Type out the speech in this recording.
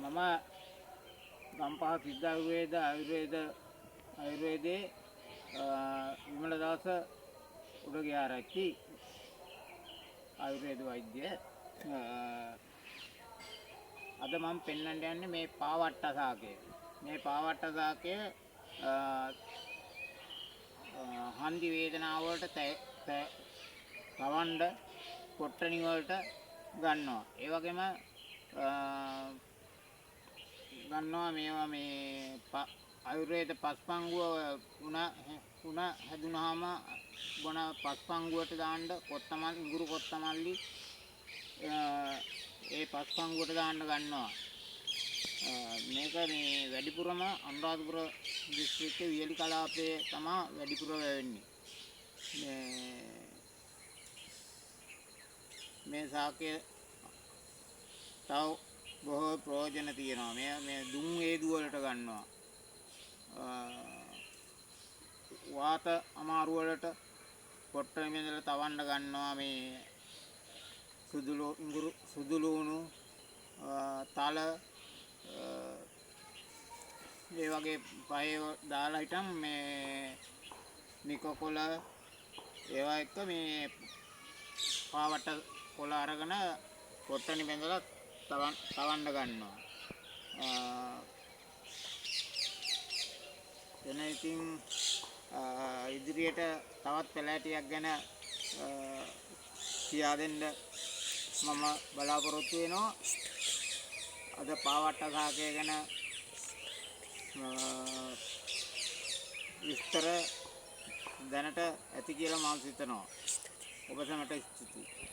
මම ගම්පහ සිද්ධ ආයුර්වේදයේ විමලදාස උඩගයාරච්චි ආයුර්වේද වෛද්‍ය. අද මම පෙන්වන්න යන්නේ මේ පාවට්ට සාකය. මේ පාවට්ට සාකය හන්දි වේදනාව වලට තවණ්ඩ කොට්ටනි වලට ගන්නවා. ඒ වගේම ගන්නවා මේවා මේ ආයුර්වේද පස්පංගුව උණ හැදුනහම බොන පස්පංගුවට දාන්න කොත්තමල් ඉඟුරු කොත්තමල්ලි ඒ පස්පංගුවට දාන්න ගන්නවා. මේක මේ වැඩිපුරම අනුරාධපුර දිස්ත්‍රික්කයේ වියලි කලාපයේ තමයි වැඩිපුර වෙන්නේ. මේ ශාකය තව බොහෝ ප්‍රයෝජන තියෙනවා. මේ දුම් වේදු වලට ගන්නවා. වාත අමාරු වලට පොට්ටන මෙන්දලා තවන්න ගන්නවා. මේ සුදුලුණු තල ඒ වගේ පහේ දාලා හිටන් මේ නිකකොළ ඒවා එක්ක මේ පාවට කොළ අරගෙන පොට්ටනි බැඳලා තවන්න ගන්නවා. එන ඉතින් ඉදිරියට තවත් පැලෑටියක් ගැන කියා දෙන්න මම බලාපොරොත්තු වෙනවා. අද පාවට්ට සාකය ගැන විස්තර දැනට ඇති කියලා මම හිතනවා. ඔබ සැමට ස්තුතියි.